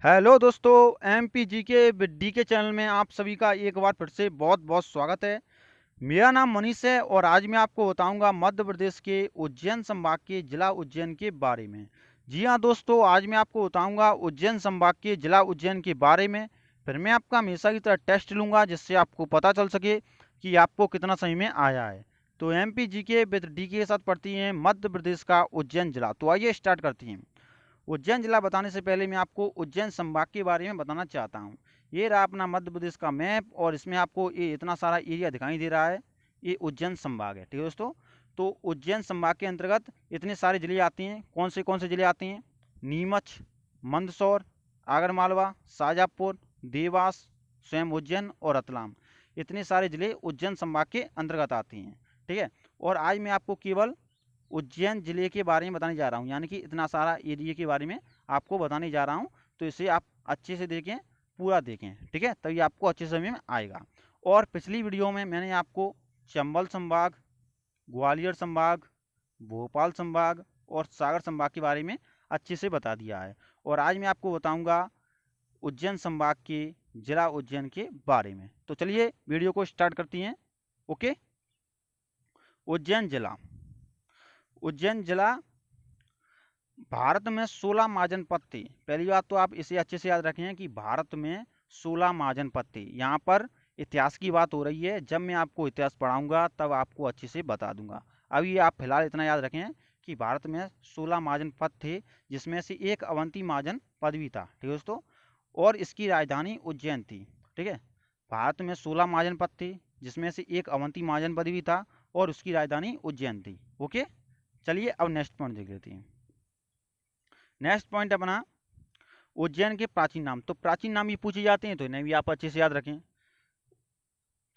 Hello दोस्तों, MPG के D के चैनल में आप सभी का एक बार फिर से बहुत बहुत स्वागत है। मेरा नाम मनीष है और आज मैं आपको बताऊंगा मध्य प्रदेश के उज्जैन संभाग के जिला उज्जैन के बारे में। जी हाँ दोस्तों, आज मैं आपको बताऊंगा उज्जैन संभाग के जिला उज्जैन के बारे में। फिर मैं आपका हमेशा की तरह टेस्ट लूंगा जिससे आपको पता चल सके कि आपको कितना सही में आया है। तो एमपीजी के विद डी के साथ पढ़ती हैं मध्य प्रदेश का उज्जैन जिला। तो आइए स्टार्ट करती हैं। उज्जैन जिला बताने से पहले मैं आपको उज्जैन संभाग के बारे में बताना चाहता हूँ। ये रहा अपना मध्य प्रदेश का मैप और इसमें आपको ये इतना सारा एरिया दिखाई दे रहा है। ये उज्जैन संभाग है, ठीक है दोस्तों। तो उज्जैन संभाग के अंतर्गत इतने सारे जिले आते हैं। कौन से जिले आते हैं? नीमच, मंदसौर, आगरमालवा, शाजापुर, देवास, स्वयं उज्जैन और रतलाम। इतने सारे जिले उज्जैन संभाग के अंतर्गत आते हैं, ठीक है। और आज मैं आपको केवल उज्जैन जिले के बारे में बताने जा रहा हूँ, यानी कि इतना सारा एरिया के बारे में आपको बताने जा रहा हूँ। तो इसे आप अच्छे से देखें, पूरा देखें, ठीक है, तभी आपको अच्छे समय में आएगा। और पिछली वीडियो में मैंने आपको चंबल संभाग, ग्वालियर संभाग, भोपाल संभाग और सागर संभाग के बारे में अच्छे से बता दिया है। और आज मैं आपको बताऊंगा उज्जैन संभाग के जिला उज्जैन के बारे में। तो चलिए वीडियो को स्टार्ट करती हैं। ओके। उज्जैन जिला। उज्जैन जिला भारत में 16 महाजन पद थे। पहली बात तो आप इसे अच्छे से याद रखें कि भारत में 16 महाजन पद थे। यहाँ पर इतिहास की बात हो रही है, जब मैं आपको इतिहास पढ़ाऊंगा तब आपको अच्छे से बता दूंगा। अभी आप फिलहाल इतना याद रखें कि भारत में 16 महाजन पद थे, जिसमें से एक अवंती महाजन पद भी था, ठीक है दोस्तों। और इसकी राजधानी उज्जैन थी, ठीक है। भारत में 16 महाजन पद थे, जिसमें से एक अवंती महाजन पद भी था और उसकी राजधानी उज्जैन थी। ओके। चलिए अब नेक्स्ट पॉइंट देख लेते हैं। नेक्स्ट पॉइंट अपना उज्जैन के प्राचीन नाम। तो प्राचीन नाम भी पूछे जाते हैं, तो इन्हें भी आप अच्छे से याद रखें।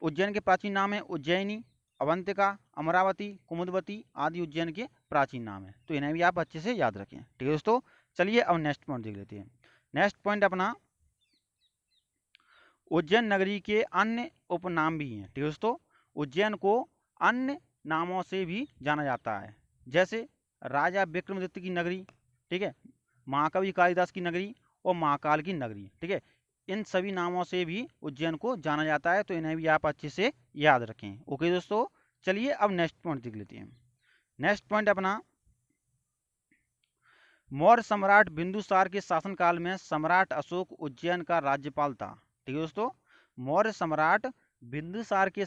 उज्जैन के प्राचीन नाम है उज्जैनी, अवंतिका, अमरावती, कुमुदवती आदि उज्जैन के प्राचीन नाम है। तो इन्हें भी आप अच्छे से याद रखें, ठीक है दोस्तों। चलिए अब नेक्स्ट पॉइंट देख लेते हैं। नेक्स्ट पॉइंट अपना उज्जैन नगरी के अन्य उपनाम भी हैं, ठीक है दोस्तों। उज्जैन को अन्य नामों से भी जाना जाता है, जैसे राजा विक्रमादित्य की नगरी, ठीक है, महाकवि कालिदास की नगरी और महाकाल की नगरी, ठीक है। इन सभी नामों से भी उज्जैन को जाना जाता है, तो इन्हें भी आप अच्छे से याद रखें। ओके दोस्तों। चलिए अब नेक्स्ट पॉइंट देख लेते हैं। नेक्स्ट पॉइंट अपना मौर्य सम्राट बिंदुसार के शासनकाल में सम्राट अशोक उज्जैन का राज्यपाल था, ठीक है दोस्तों। मौर्य सम्राट बिंदुसार के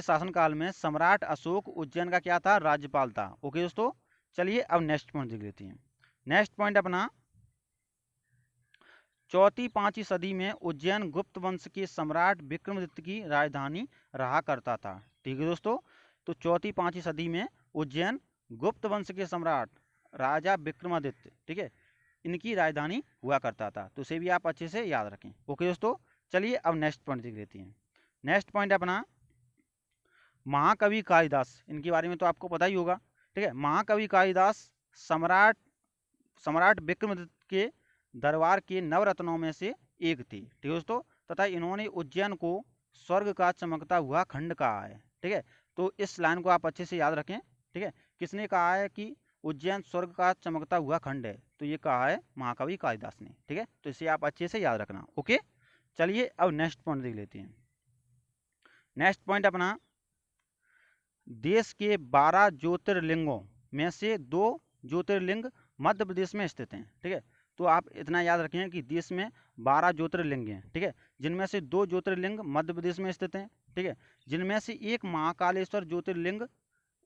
शासनकाल में सम्राट अशोक उज्जैन का क्या था? राज्यपाल था। ओके दोस्तों। चलिए अब नेक्स्ट पॉइंट देख लेते हैं। नेक्स्ट पॉइंट अपना चौथी पांचवी सदी में उज्जैन गुप्त वंश के सम्राट विक्रमादित्य की राजधानी रहा करता था, ठीक है दोस्तों। तो चौथी पांचवी सदी में उज्जैन गुप्त वंश के सम्राट राजा विक्रमादित्य, ठीक है, इनकी राजधानी हुआ करता था। तो इसे भी आप अच्छे से याद रखें। ओके दोस्तों। चलिए अब नेक्स्ट पॉइंट देख लेते हैं। नेक्स्ट पॉइंट अपना महाकवि कालिदास। इनके बारे में तो आपको पता ही होगा, ठीक है। महाकवि कालिदास सम्राट सम्राट विक्रमादित्य के दरबार के नवरत्नों में से एक थी, ठीक है दोस्तों। तथा इन्होंने उज्जैन को स्वर्ग का चमकता हुआ खंड कहा है, ठीक है। तो इस लाइन को आप अच्छे से याद रखें, ठीक है। किसने कहा है कि उज्जैन स्वर्ग का चमकता हुआ खंड है? तो ये कहा है महाकवि कालिदास ने, ठीक है। तो इसे आप अच्छे से याद रखना। ओके। चलिए अब नेक्स्ट पॉइंट देख लेते हैं। नेक्स्ट पॉइंट अपना देश के 12 ज्योतिर्लिंगों में से 2 ज्योतिर्लिंग मध्य प्रदेश में स्थित हैं, ठीक है। तो आप इतना याद रखें कि देश में 12 ज्योतिर्लिंग हैं, ठीक है, जिनमें से 2 ज्योतिर्लिंग मध्य प्रदेश में स्थित हैं, ठीक है। जिनमें से एक महाकालेश्वर ज्योतिर्लिंग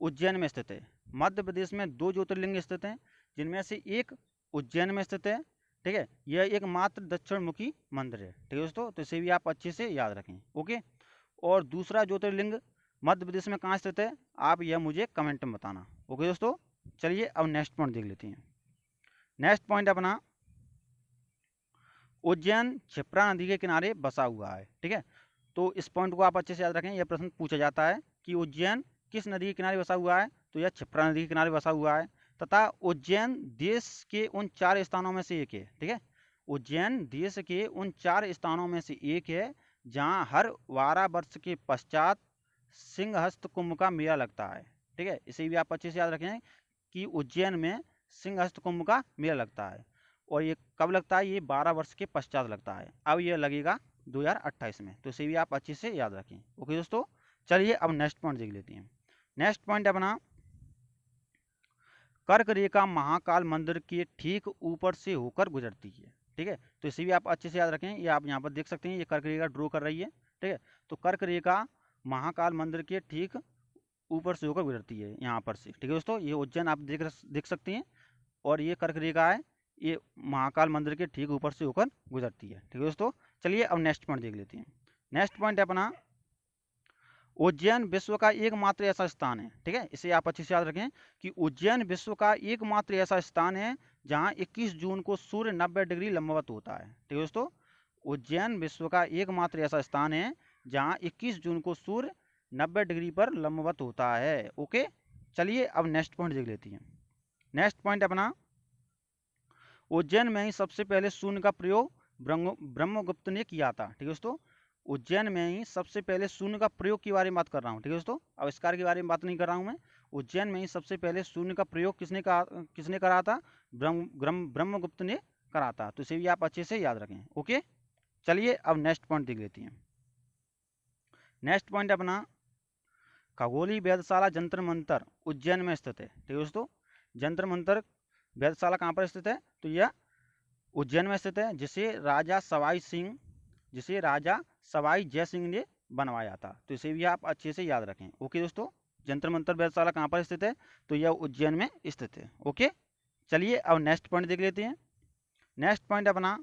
उज्जैन में स्थित है। मध्य प्रदेश में 2 ज्योतिर्लिंग स्थित हैं, जिनमें से एक उज्जैन में स्थित है, ठीक है। यह एकमात्र दक्षिण मुखी मंदिर है, ठीक है दोस्तों। तो इसे भी आप अच्छे से याद रखें। ओके। और दूसरा ज्योतिर्लिंग मध्य प्रदेश में कहाँ स्थित है, आप यह मुझे कमेंट में बताना। ओके दोस्तों। चलिए अब नेक्स्ट पॉइंट देख लेते हैं। नेक्स्ट पॉइंट अपना उज्जैन क्षिप्रा नदी के किनारे बसा हुआ है, ठीक है। तो इस पॉइंट को आप अच्छे से याद रखें। यह प्रश्न पूछा जाता है कि उज्जैन किस नदी के किनारे बसा हुआ है? तो यह क्षिप्रा नदी के किनारे बसा हुआ है। तथा उज्जैन देश के उन 4 स्थानों में से एक है, ठीक है। उज्जैन देश के उन 4 स्थानों में से एक है जहाँ हर 12 वर्ष के पश्चात सिंहस्थ कुंभ का मेला लगता है, ठीक है। इसे भी आप अच्छे से याद रखें कि उज्जैन में सिंहस्थ कुंभ का मेला लगता है। और ये कब लगता है, ये 12 वर्ष के पश्चात लगता है। अब ये लगेगा 2028 में, तो इसे भी आप अच्छे से याद रखें। ओके दोस्तों, चलिए अब नेक्स्ट पॉइंट देख लेते हैं। नेक्स्ट पॉइंट अपना, कर्क रेखा महाकाल मंदिर के ठीक ऊपर से होकर गुजरती है। ठीक है, तो इसे भी आप अच्छे से याद रखें। ये आप यहाँ पर देख सकते हैं, ये कर्क रेखा ड्रॉ कर रही है। ठीक है, तो कर्क रेखा महाकाल मंदिर के ठीक ऊपर से होकर गुजरती है यहाँ पर से। ठीक है दोस्तों, ये उज्जैन आप देख सकते हैं, और ये कर्क रेखा है, ये महाकाल मंदिर के ठीक ऊपर से होकर गुजरती है। ठीक है दोस्तों, चलिए अब नेक्स्ट पॉइंट देख लेते हैं। नेक्स्ट पॉइंट अपना, उज्जैन विश्व का एकमात्र ऐसा स्थान है। ठीक है, इसे आप अच्छे से याद रखें कि उज्जैन विश्व का एकमात्र ऐसा स्थान है जहां 21 जून को सूर्य 90 डिग्री लंबवत होता है। ठीक है दोस्तों, उज्जैन विश्व का एकमात्र ऐसा स्थान है जहां 21 जून को सूर्य 90 डिग्री पर लंबवत होता है। ओके, चलिए अब नेक्स्ट पॉइंट देख लेते हैं। नेक्स्ट पॉइंट अपना, उज्जैन में ही सबसे पहले शून्य का प्रयोग ब्रह्मगुप्त ने किया था। ठीक है दोस्तों, उज्जैन में ही सबसे पहले शून्य का प्रयोग के बारे में बात कर रहा हूँ। ठीक है दोस्तों, आविष्कार के बारे में बात नहीं कर रहा हूँ मैं। उज्जैन में ही सबसे पहले शून्य का प्रयोग किसने करा था? ब्रह्मगुप्त ने करा था। तो इसे भी आप अच्छे से याद रखें। ओके, चलिए अब नेक्स्ट पॉइंट देख लेते हैं। नेक्स्ट पॉइंट अपना, खगोली वेधशाला जंतर मंतर उज्जैन में स्थित है। ठीक है दोस्तों, जंतर मंतर वेधशाला कहाँ पर स्थित है? तो यह उज्जैन में स्थित है, जिसे राजा सवाई जय सिंह ने बनवाया था। तो इसे भी आप अच्छे से याद रखें। ओके दोस्तों, जंतर मंतर वेधशाला कहाँ पर स्थित है? तो यह उज्जैन में स्थित है। ओके, चलिए अब नेक्स्ट पॉइंट देख लेते हैं। नेक्स्ट पॉइंट अपना,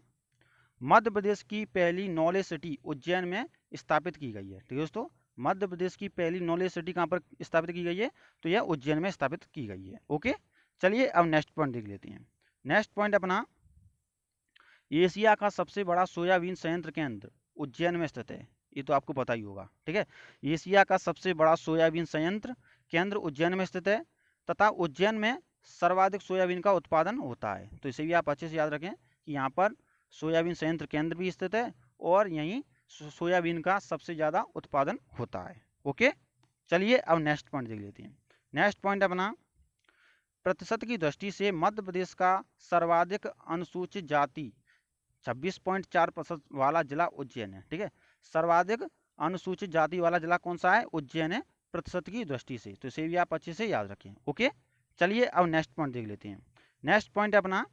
मध्य प्रदेश की पहली नॉलेज सिटी उज्जैन में स्थापित की गई है। ठीक है दोस्तों, मध्य प्रदेश की पहली नॉलेज सिटी कहाँ पर स्थापित की गई है? तो यह उज्जैन में स्थापित की गई है। ओके, चलिए अब नेक्स्ट पॉइंट देख लेते हैं। नेक्स्ट पॉइंट अपना, एशिया का सबसे बड़ा सोयाबीन संयंत्र केंद्र उज्जैन में स्थित है। ये तो आपको पता ही होगा। ठीक है, एशिया का सबसे बड़ा सोयाबीन संयंत्र केंद्र उज्जैन में स्थित है, तथा उज्जैन में सर्वाधिक सोयाबीन का उत्पादन होता है। तो इसे भी आप अच्छे से याद रखें कि यहाँ पर सोयाबीन संयंत्र केंद्र भी स्थित है, और यहीं सोयाबीन का सबसे ज़्यादा उत्पादन होता है। ओके, चलिए अब नेक्स्ट पॉइंट देख लेते हैं। नेक्स्ट पॉइंट अपना, प्रतिशत की दृष्टि से मध्य प्रदेश का सर्वाधिक अनुसूचित जाति 26.4% वाला जिला उज्जैन है। ठीक है, सर्वाधिक अनुसूचित जाति वाला जिला कौन सा है? उज्जैन है, प्रतिशत की दृष्टि से। तो इसे भी आप अच्छे से याद रखें। ओके, चलिए अब नेक्स्ट पॉइंट देख लेते हैं। नेक्स्ट पॉइंट अपना,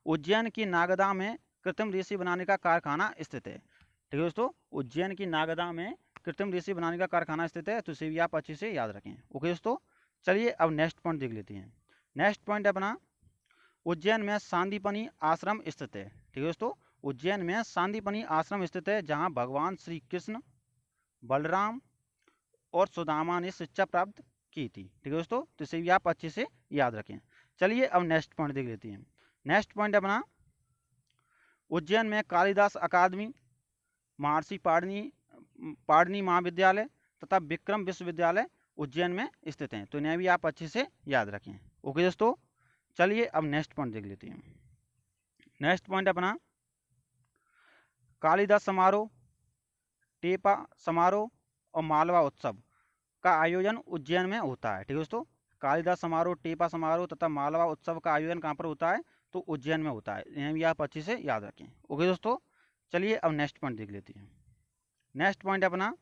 उज्जैन की नागदा में कृत्रिम रेशे बनाने का कारखाना स्थित है। ठीक है दोस्तों, उज्जैन की नागदा में कृत्रिम रेशे बनाने का कारखाना स्थित है। तो इसे भी आप अच्छे से याद रखें। ओके दोस्तों, चलिए अब नेक्स्ट पॉइंट देख लेते हैं। नेक्स्ट पॉइंट अपना, उज्जैन में सांदीपनि आश्रम स्थित है। ठीक है दोस्तों, उज्जैन में सांदीपनि आश्रम स्थित है, जहां भगवान श्री कृष्ण, बलराम और सुदामा ने शिक्षा प्राप्त की थी। ठीक है दोस्तों, तो इसे भी आप अच्छे से याद रखें। चलिए अब नेक्स्ट पॉइंट देख लेते हैं। नेक्स्ट पॉइंट अपना, उज्जैन में कालिदास अकादमी, महर्षि पाणिनि महाविद्यालय तथा विक्रम विश्वविद्यालय उज्जैन में स्थित हैं। तो इन्हें भी आप अच्छे से याद रखें। ओके दोस्तों, चलिए अब नेक्स्ट पॉइंट देख लेते हैं। नेक्स्ट पॉइंट अपना, कालिदास समारोह, टेपा समारोह और मालवा उत्सव का आयोजन उज्जैन में होता है। ठीक है दोस्तों, कालिदास समारोह, टेपा समारोह तथा मालवा उत्सव का आयोजन कहाँ पर होता है? तो उज्जैन में होता है। इन्हें भी आप अच्छे से याद रखें। ओके दोस्तों, चलिए अब नेक्स्ट पॉइंट देख लेते हैं। नेक्स्ट पॉइंट अपना,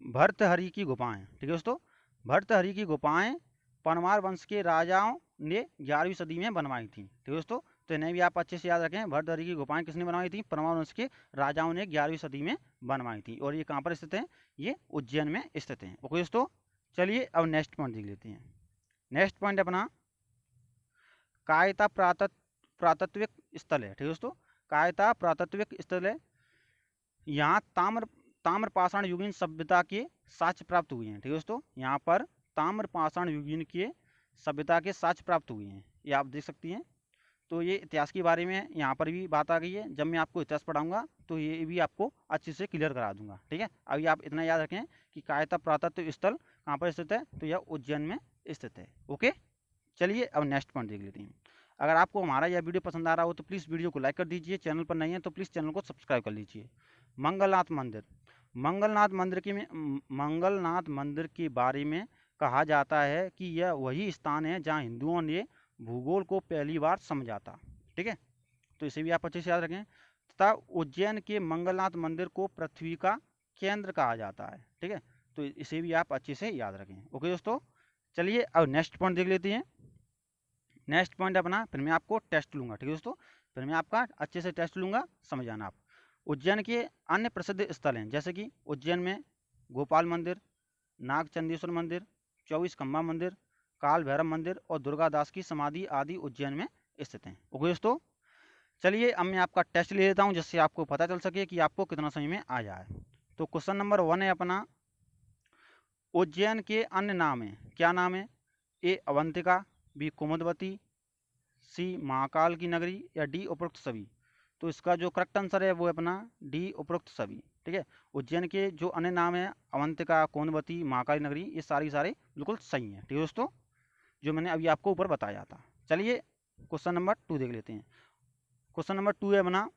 भर्तहरि की गुफाएं। ठीक है दोस्तों, भर्तहरि की गुफाएं परमार वंश के राजाओं ने 11वीं सदी में बनवाई थी। ठीक है दोस्तों, तो इन्हें भी आप अच्छे से याद रखें। भर्तहरि की गुफाएं किसने बनवाई थी? परमार वंश के राजाओं ने 11वीं सदी में बनवाई थी। और ये कहाँ पर स्थित है? ये उज्जैन में स्थित है। ओके दोस्तों, चलिए अब नेक्स्ट पॉइंट देख लेते हैं। नेक्स्ट पॉइंट अपना, कायता पुरातत्विक स्थल है। ठीक है दोस्तों, कायता पुरातत्विक स्थल है, यहाँ ताम्रपाषाण युगीन सभ्यता के साक्ष्य प्राप्त हुए हैं। ठीक है दोस्तों, यहाँ पर ताम्रपाषाण युगीन के सभ्यता के साक्ष्य प्राप्त हुए हैं, ये आप देख सकती हैं। तो ये इतिहास के बारे में यहाँ पर भी बात आ गई है। जब मैं आपको इतिहास पढ़ाऊंगा तो ये भी आपको अच्छे से क्लियर करा दूंगा। ठीक है, अभी आप इतना याद रखें कि कायता पुरातत्व स्थल कहाँ पर स्थित है? तो यह उज्जैन में स्थित है। ओके, चलिए अब नेक्स्ट पॉइंट देख लेते हैं। अगर आपको हमारा यह वीडियो पसंद आ रहा हो तो प्लीज़ वीडियो को लाइक कर दीजिए। चैनल पर नहीं है तो प्लीज़ चैनल को सब्सक्राइब कर लीजिए। मंगलनाथ मंदिर, मंगलनाथ मंदिर के बारे में कहा जाता है कि यह वही स्थान है जहां हिंदुओं ने भूगोल को पहली बार समझा था। ठीक है, तो इसे भी आप अच्छे से याद रखें। तथा उज्जैन के मंगलनाथ मंदिर को पृथ्वी का केंद्र कहा जाता है। ठीक है, तो इसे भी आप अच्छे से याद रखें। ओके दोस्तों, चलिए अब नेक्स्ट पॉइंट देख लेते हैं। नेक्स्ट पॉइंट अपना, फिर मैं आपको टेस्ट लूंगा। ठीक है दोस्तों, फिर मैं आपका अच्छे से टेस्ट लूंगा, समझ जाना आप। उज्जैन के अन्य प्रसिद्ध स्थल हैं, जैसे कि उज्जैन में गोपाल मंदिर, नागचंदेश्वर मंदिर, 24 खम्बा मंदिर, काल भैरव मंदिर और दुर्गादास की समाधि आदि उज्जैन में स्थित हैं। ओके दोस्तों, चलिए अब मैं आपका टेस्ट ले लेता हूं, जिससे आपको पता चल सके कि आपको कितना समझ में आ जाए। तो क्वेश्चन नंबर 1 है अपना, उज्जैन के अन्य नाम है, क्या नाम है? ए अवंतिका, बी कुमुदवती, सी महाकाल की नगरी, या डी उपरोक्त सभी। तो इसका जो करेक्ट आंसर है वो है अपना डी उपरोक्त सभी। ठीक है, उज्जैन के जो अन्य नाम है अवंतिका, कुमुदवती, महाकाली नगरी, ये सारे बिल्कुल सही हैं। ठीक है दोस्तों, जो मैंने अभी आपको ऊपर बताया था। चलिए क्वेश्चन नंबर 2 देख लेते हैं। क्वेश्चन नंबर 2 है अपना,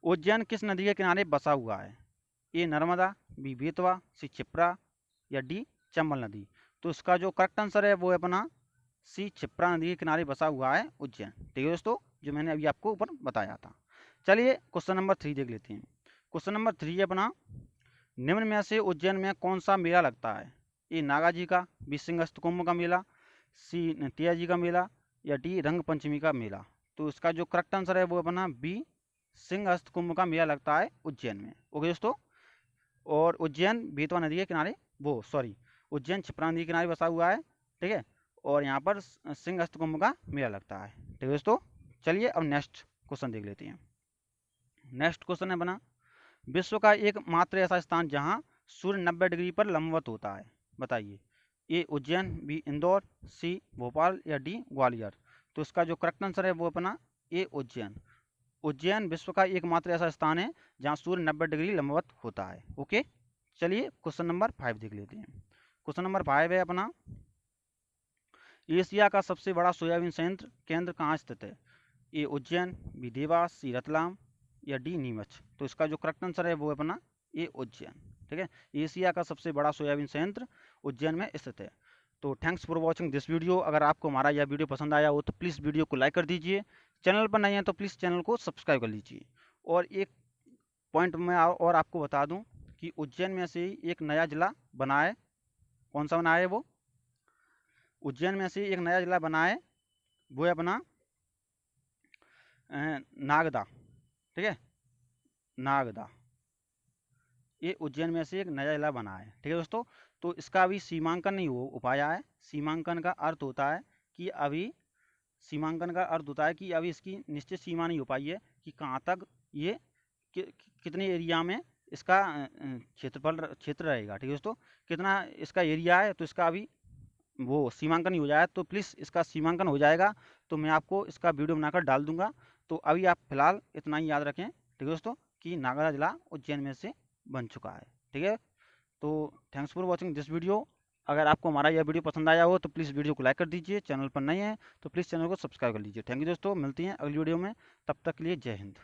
उज्जैन किस नदी के किनारे बसा हुआ है? ए नर्मदा, बी बेतवा, सी क्षिप्रा, या डी चंबल नदी। तो इसका जो करेक्ट आंसर है वो है अपना सी क्षिप्रा नदी के किनारे बसा हुआ है उज्जैन। ठीक है दोस्तों, जो मैंने अभी आपको ऊपर बताया था। चलिए क्वेश्चन नंबर 3 देख लेते हैं। क्वेश्चन नंबर 3 है अपना, निम्न में से उज्जैन में कौन सा मेला लगता है? ए नागा जी का, बी सिंहस्थ कुंभ का मेला, सी तिया जी का मेला, या डी रंग पंचमी का मेला। तो इसका जो करेक्ट आंसर है वो अपना बी सिंहस्थ कुंभ का मेला लगता है उज्जैन में। ओके दोस्तों, और उज्जैन बेतवा नदी के किनारे, वो सॉरी, उज्जैन क्षिप्रा नदी के किनारे बसा हुआ है। ठीक है, और यहाँ पर सिंहस्थ कुंभ का मेला लगता है। ठीक है दोस्तों, चलिए अब नेक्स्ट क्वेश्चन देख लेते हैं। नेक्स्ट क्वेश्चन है बना, विश्व का एकमात्र ऐसा स्थान जहाँ सूर्य 90 डिग्री पर लंबवत होता है, बताइए। ए उज्जैन, बी इंदौर, सी भोपाल, या डी ग्वालियर। तो इसका जो करेक्ट आंसर है वो अपना ए उज्जैन। उज्जैन विश्व का एकमात्र ऐसा स्थान है जहाँ सूर्य 90 डिग्री लंबवत होता है। ओके, चलिए क्वेश्चन नंबर 5 देख लेते हैं। क्वेश्चन नंबर 5 है अपना, एशिया का सबसे बड़ा सोयाबीन संयंत्र केंद्र कहाँ स्थित है? ए उज्जैन, बी देवास, सी रतलाम, या डी नीमच। तो इसका जो करेक्ट आंसर है वो है अपना ए उज्जैन। ठीक है, एशिया का सबसे बड़ा सोयाबीन संयंत्र उज्जैन में स्थित है। तो thanks for watching this video. अगर आपको हमारा यह वीडियो पसंद आया हो तो प्लीज़ वीडियो को लाइक कर दीजिए। चैनल पर नए हैं तो प्लीज़ चैनल को सब्सक्राइब कर लीजिए। और एक पॉइंट मैं और आपको बता दूं कि उज्जैन में से ही एक नया जिला बना है। कौन सा बना है वो? उज्जैन में से एक नया जिला बना है, वो है अपना नागदा। ठीक है, नागदा, ये उज्जैन में से एक नया जिला बना है। ठीक है दोस्तों, तो इसका अभी सीमांकन नहीं हो पाया है। सीमांकन का अर्थ होता है कि अभी, सीमांकन का अर्थ होता है कि अभी इसकी निश्चित सीमा नहीं हो पाई है कि कहाँ तक ये कितने एरिया में इसका क्षेत्र रहेगा। ठीक है दोस्तों, कितना इसका एरिया है, तो इसका अभी वो सीमांकन ही हो जाए, तो प्लीज़ इसका सीमांकन हो जाएगा तो मैं आपको इसका वीडियो बनाकर डाल दूंगा। तो अभी आप फिलहाल इतना ही याद रखें। ठीक है दोस्तों, कि नागदा जिला उज्जैन में से बन चुका है। ठीक है, तो thanks for watching this video. अगर आपको हमारा यह वीडियो पसंद आया हो तो प्लीज़ वीडियो को लाइक कर दीजिए। चैनल पर नए हैं तो प्लीज़ चैनल को सब्सक्राइब कर लीजिए। थैंक यू दोस्तों, मिलती हैं अगली वीडियो में। तब तक के लिए जय हिंद।